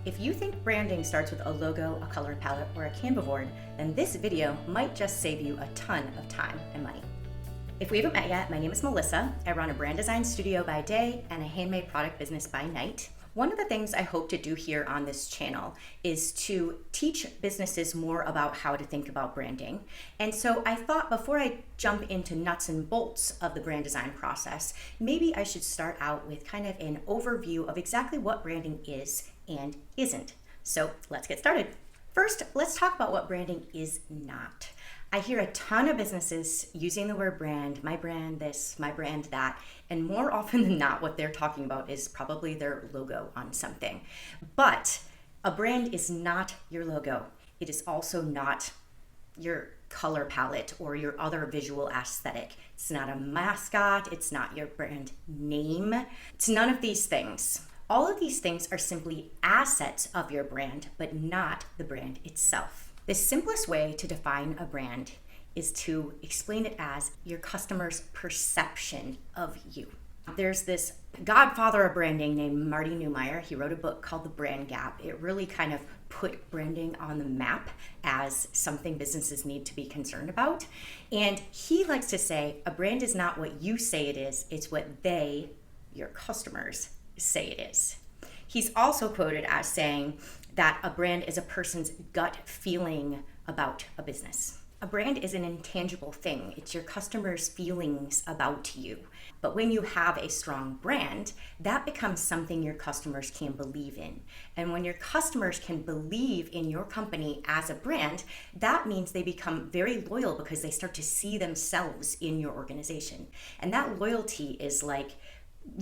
If you think branding starts with a logo, a color palette, or a Canva board, then this video might just save you a ton of time and money. If we haven't met yet, my name is Melissa. I run a brand design studio by day and a handmade product business by night. One of the things I hope to do here on this channel is to teach businesses more about how to think about branding. And so I thought before I jump into nuts and bolts of the brand design process, maybe I should start out with kind of an overview of exactly what branding is and isn't. So let's get started. First, let's talk about what branding is not. I hear a ton of businesses using the word brand, my brand this, my brand that, and more often than not, what they're talking about is probably their logo on something. But a brand is not your logo. It is also not your color palette or your other visual aesthetic. It's not a mascot. It's not your brand name. It's none of these things. All of these things are simply assets of your brand, but not the brand itself. The simplest way to define a brand is to explain it as your customer's perception of you. There's this godfather of branding named Marty Neumeier. He wrote a book called The Brand Gap. It really kind of put branding on the map as something businesses need to be concerned about. And he likes to say, a brand is not what you say it is, it's what they, your customers, say it is. He's also quoted as saying that a brand is a person's gut feeling about a business. A brand is an intangible thing. It's your customers' feelings about you. But when you have a strong brand, that becomes something your customers can believe in. And when your customers can believe in your company as a brand, that means they become very loyal because they start to see themselves in your organization. And that loyalty is like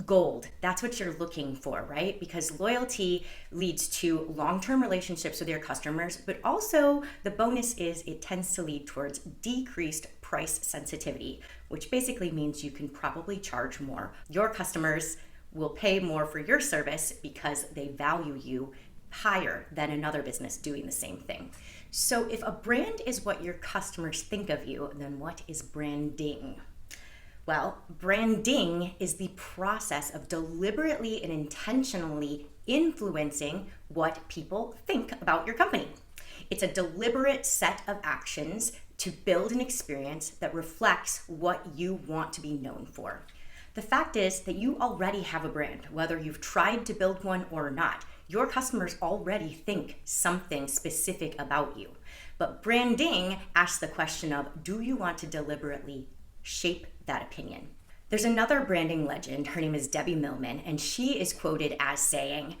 gold. That's what you're looking for, right? Because loyalty leads to long-term relationships with your customers, but also the bonus is it tends to lead towards decreased price sensitivity, which basically means you can probably charge more. Your customers will pay more for your service because they value you higher than another business doing the same thing. So if a brand is what your customers think of you, then what is branding? Well, branding is the process of deliberately and intentionally influencing what people think about your company. It's a deliberate set of actions to build an experience that reflects what you want to be known for. The fact is that you already have a brand, whether you've tried to build one or not. Your customers already think something specific about you. But branding asks the question of, do you want to deliberately shape that opinion? There's another branding legend. Her name is Debbie Millman, and she is quoted as saying,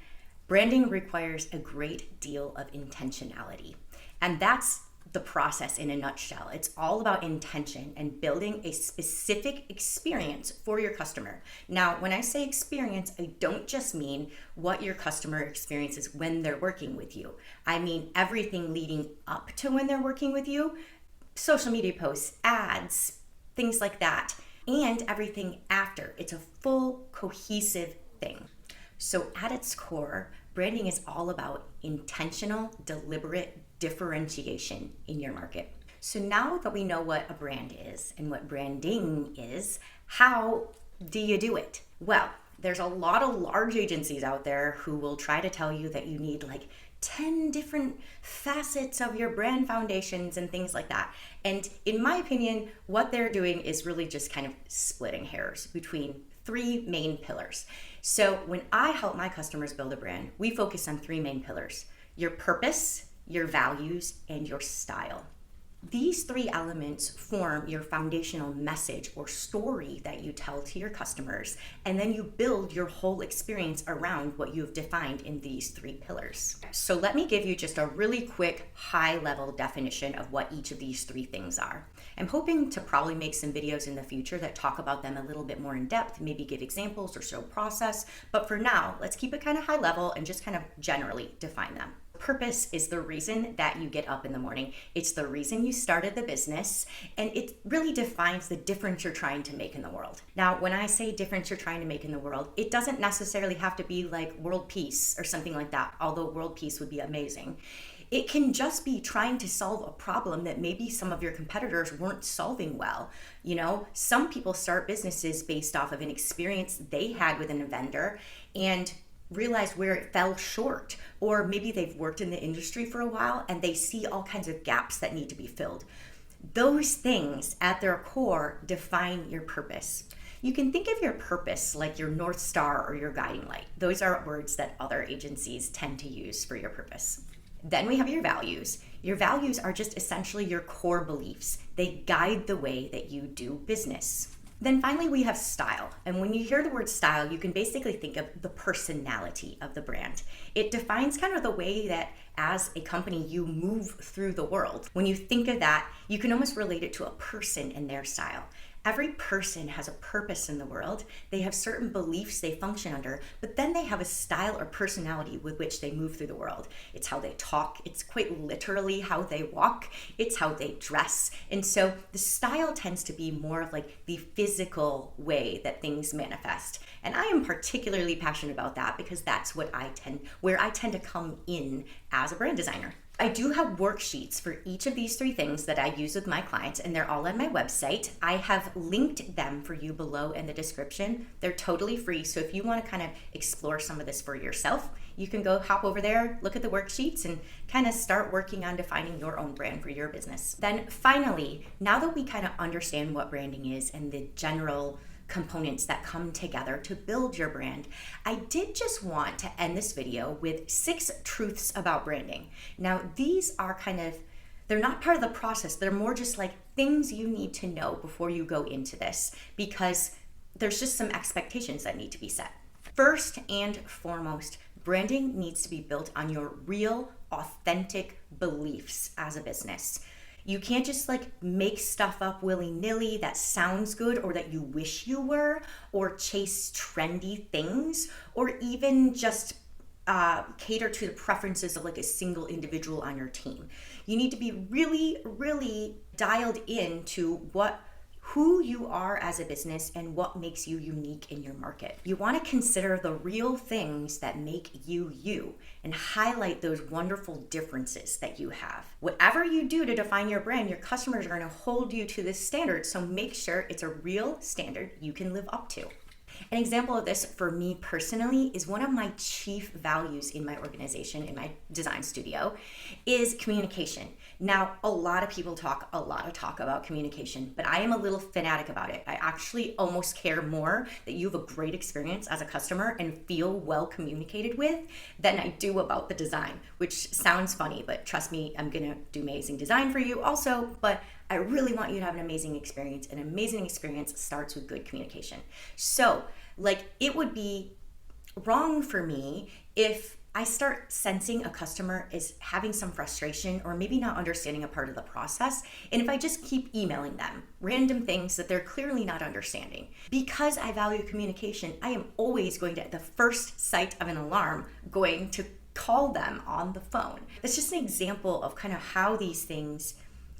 branding requires a great deal of intentionality. And that's the process in a nutshell. It's all about intention and building a specific experience for your customer. Now, when I say experience, I don't just mean what your customer experiences when they're working with you. I mean everything leading up to when they're working with you, social media posts, ads, things like that, and everything after. It's a full, cohesive thing. So at its core, branding is all about intentional, deliberate differentiation in your market. So now that we know what a brand is and what branding is, how do you do it? Well, there's a lot of large agencies out there who will try to tell you that you need like 10 different facets of your brand foundations and things like that. And in my opinion, what they're doing is really just kind of splitting hairs between three main pillars. So when I help my customers build a brand, we focus on three main pillars: your purpose, your values, and your style. These three elements form your foundational message or story that you tell to your customers, and then you build your whole experience around what you've defined in these three pillars. So let me give you just a really quick high-level definition of what each of these three things are. I'm hoping to probably make some videos in the future that talk about them a little bit more in depth, maybe give examples or show process, but for now, let's keep it kind of high level and just kind of generally define them. Purpose is the reason that you get up in the morning. It's the reason you started the business, and it really defines the difference you're trying to make in the world. Now, when I say difference you're trying to make in the world, it doesn't necessarily have to be like world peace or something like that, although world peace would be amazing. It can just be trying to solve a problem that maybe some of your competitors weren't solving well. You know, some people start businesses based off of an experience they had with a vendor, and realize where it fell short, or maybe they've worked in the industry for a while and they see all kinds of gaps that need to be filled. Those things at their core define your purpose. You can think of your purpose like your North Star or your guiding light. Those are words that other agencies tend to use for your purpose. Then we have your values. Your values are just essentially your core beliefs. They guide the way that you do business. Then finally, we have style. And when you hear the word style, you can basically think of the personality of the brand. It defines kind of the way that as a company you move through the world. When you think of that, you can almost relate it to a person and their style. Every person has a purpose in the world. They have certain beliefs they function under, but then they have a style or personality with which they move through the world. It's how they talk. It's quite literally how they walk. It's how they dress. And so the style tends to be more of like the physical way that things manifest. And I am particularly passionate about that because that's where I tend to come in as a brand designer. I do have worksheets for each of these 3 things that I use with my clients, and they're all on my website. I have linked them for you below in the description. They're totally free, so if you want to kind of explore some of this for yourself, you can go hop over there, look at the worksheets, and kind of start working on defining your own brand for your business. Then finally, now that we kind of understand what branding is and the general components that come together to build your brand, I did just want to end this video with 6 truths about branding. Now, these are they're not part of the process. They're more just like things you need to know before you go into this, because there's just some expectations that need to be set. First and foremost, branding needs to be built on your real, authentic beliefs as a business. You can't just make stuff up willy-nilly that sounds good or that you wish you were, or chase trendy things, or even just cater to the preferences of a single individual on your team. You need to be really, really dialed into who you are as a business and what makes you unique in your market. You want to consider the real things that make you you and highlight those wonderful differences that you have. Whatever you do to define your brand, your customers are going to hold you to this standard, so make sure it's a real standard you can live up to. An example of this for me personally is one of my chief values in my organization, in my design studio, is communication. Now, a lot of people talk about communication, but I am a little fanatic about it. I actually almost care more that you have a great experience as a customer and feel well communicated with than I do about the design, which sounds funny, but trust me, I'm gonna do amazing design for you also, but I really want you to have an amazing experience. An amazing experience starts with good communication. So, it would be wrong for me if I start sensing a customer is having some frustration or maybe not understanding a part of the process, and if I just keep emailing them random things that they're clearly not understanding. Because I value communication, I am always going to, at the first sight of an alarm, going to call them on the phone. That's just an example of kind of how these things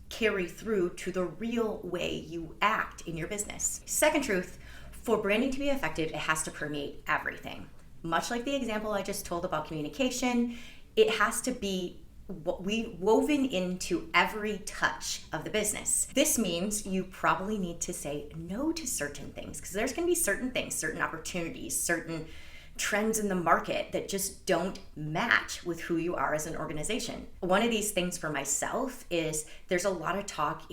carry through to the real way you act in your business. Second truth, for branding to be effective, it has to permeate everything. Much like the example I just told about communication, it has to be woven into every touch of the business. This means you probably need to say no to certain things, because there's going to be certain things, certain opportunities, certain trends in the market that just don't match with who you are as an organization. One of these things for myself is there's a lot of talk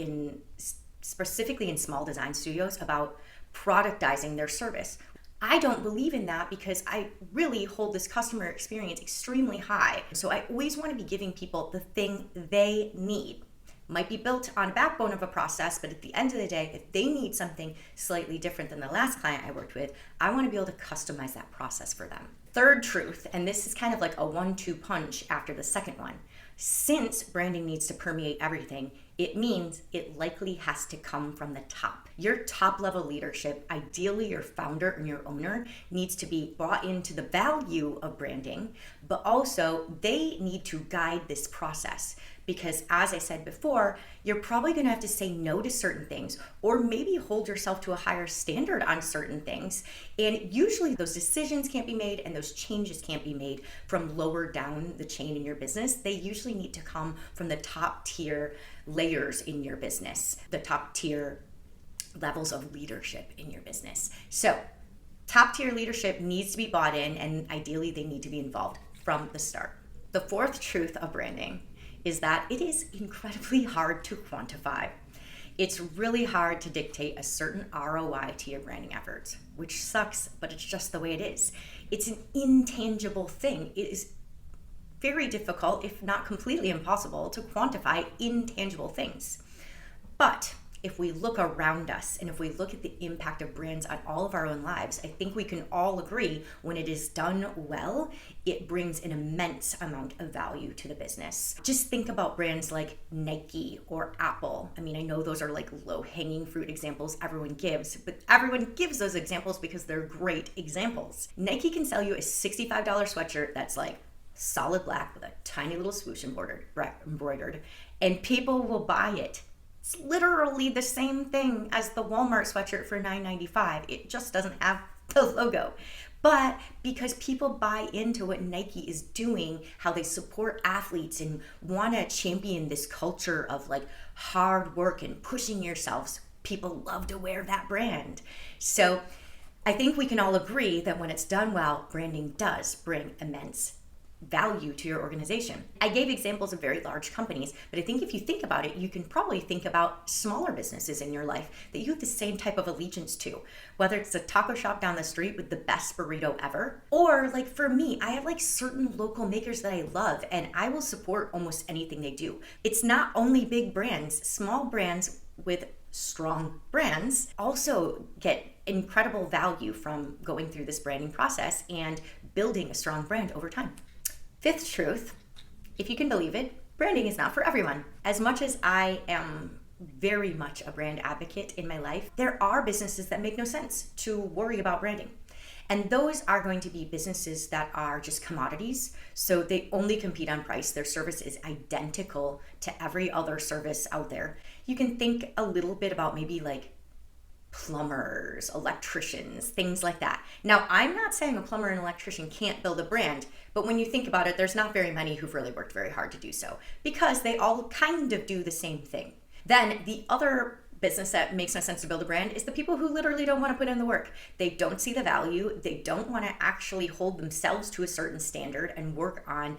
specifically in small design studios about productizing their service. I don't believe in that because I really hold this customer experience extremely high. So I always want to be giving people the thing they need. Might be built on a backbone of a process, but at the end of the day, if they need something slightly different than the last client I worked with, I want to be able to customize that process for them. Third truth, and this is kind of like a 1-2 punch after the second one. Since branding needs to permeate everything, it means it likely has to come from the top. Your top level leadership, ideally your founder and your owner, needs to be bought into the value of branding, but also they need to guide this process. Because as I said before, you're probably gonna have to say no to certain things, or maybe hold yourself to a higher standard on certain things. And usually those decisions can't be made and those changes can't be made from lower down the chain in your business. They usually need to come from the top tier layers in your business, the top tier levels of leadership in your business. So Top tier leadership needs to be bought in, and ideally they need to be involved from the start. The fourth truth of branding is that it is incredibly hard to quantify. It's really hard to dictate a certain ROI to your branding efforts, which sucks, but it's just the way it is. It's an intangible thing. It is very difficult, if not completely impossible, to quantify intangible things. But if we look around us and if we look at the impact of brands on all of our own lives, I think we can all agree when it is done well, it brings an immense amount of value to the business. Just think about brands like Nike or Apple. I mean, I know those are like low-hanging fruit examples everyone gives, but everyone gives those examples because they're great examples. Nike can sell you a $65 sweatshirt that's like solid black with a tiny little swoosh embroidered, and people will buy it. It's literally the same thing as the Walmart sweatshirt for $9.95. It just doesn't have the logo. But because people buy into what Nike is doing, how they support athletes and want to champion this culture of like hard work and pushing yourselves, people love to wear that brand. So I think we can all agree that when it's done well, branding does bring immense value to your organization. I gave examples of very large companies, but I think if you think about it, you can probably think about smaller businesses in your life that you have the same type of allegiance to, whether it's a taco shop down the street with the best burrito ever, or like for me, I have like certain local makers that I love and I will support almost anything they do. It's not only big brands, small brands with strong brands also get incredible value from going through this branding process and building a strong brand over time. Fifth truth, if you can believe it, branding is not for everyone. As much as I am very much a brand advocate in my life, there are businesses that make no sense to worry about branding. And those are going to be businesses that are just commodities. So they only compete on price. Their service is identical to every other service out there. You can think a little bit about maybe like plumbers, electricians, things like that. Now, I'm not saying a plumber and electrician can't build a brand, but when you think about it, there's not very many who've really worked very hard to do so because they all kind of do the same thing. Then the other business that makes no sense to build a brand is the people who literally don't want to put in the work. They don't see the value. They don't want to actually hold themselves to a certain standard and work on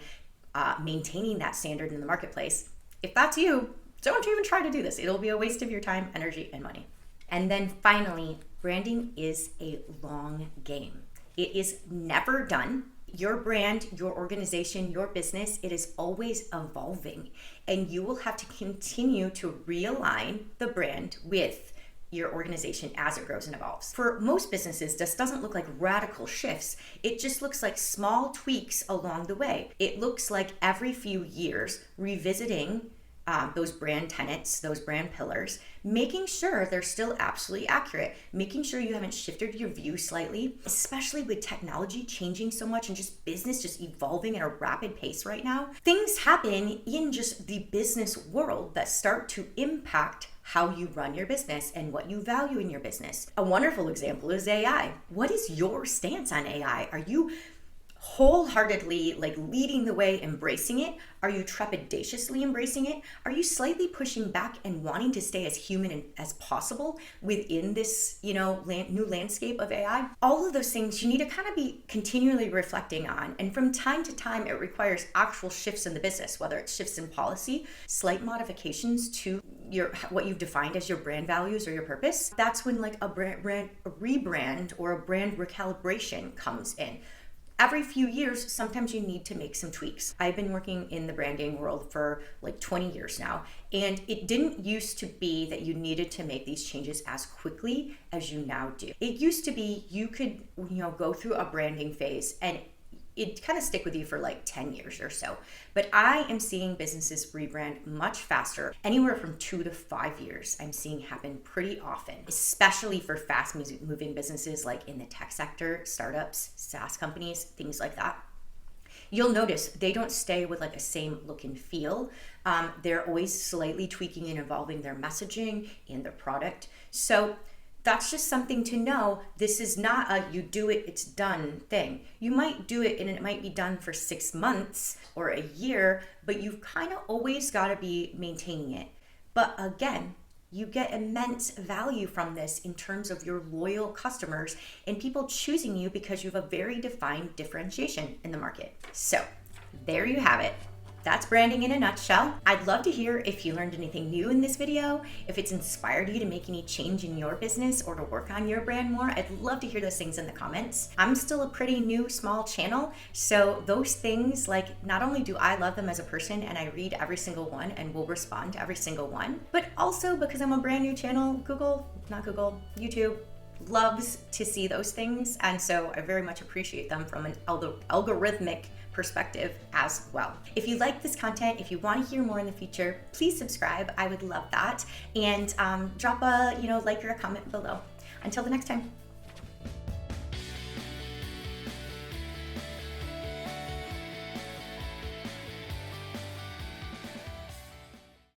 maintaining that standard in the marketplace. If that's you, don't even try to do this. It'll be a waste of your time, energy, and money. And then finally, branding is a long game. It is never done. Your brand, your organization, your business, it is always evolving. And you will have to continue to realign the brand with your organization as it grows and evolves. For most businesses, this doesn't look like radical shifts. It just looks like small tweaks along the way. It looks like every few years revisiting those brand tenets, those brand pillars, making sure they're still absolutely accurate, making sure you haven't shifted your view slightly, especially with technology changing so much and just business just evolving at a rapid pace right now. Things happen in just the business world that start to impact how you run your business and what you value in your business. A wonderful example is AI. What is your stance on AI? Are you wholeheartedly like leading the way, embracing it? Are you trepidatiously embracing it? Are you slightly pushing back and wanting to stay as human as possible within this, new landscape of AI? All of those things you need to kind of be continually reflecting on. And from time to time, it requires actual shifts in the business, whether it's shifts in policy, slight modifications to what you've defined as your brand values or your purpose. That's when like a rebrand or a brand recalibration comes in. Every few years, sometimes you need to make some tweaks. I've been working in the branding world for like 20 years now, and it didn't used to be that you needed to make these changes as quickly as you now do. It used to be you could, go through a branding phase and it'd kind of stick with you for like 10 years or so. But I am seeing businesses rebrand much faster, anywhere from 2 to 5 years. I'm seeing happen pretty often, especially for fast moving businesses like in the tech sector, startups, SaaS companies, things like that. You'll notice they don't stay with like a same look and feel. They're always slightly tweaking and evolving their messaging and their product. So that's just something to know. This is not a you do it, it's done thing. You might do it and it might be done for 6 months or a year, but you've kind of always got to be maintaining it. But again, You get immense value from this in terms of your loyal customers and people choosing you because you have a very defined differentiation in the market. So there you have it. That's branding in a nutshell. I'd love to hear if you learned anything new in this video, if it's inspired you to make any change in your business or to work on your brand more. I'd love to hear those things in the comments. I'm still a pretty new, small channel, so those things, like, not only do I love them as a person and I read every single one and will respond to every single one, but also because I'm a brand new channel, YouTube loves to see those things, and so I very much appreciate them from an algorithmic perspective as well. If you like this content, if you want to hear more in the future, please subscribe. I would love that. And drop a like or a comment below. Until the next time.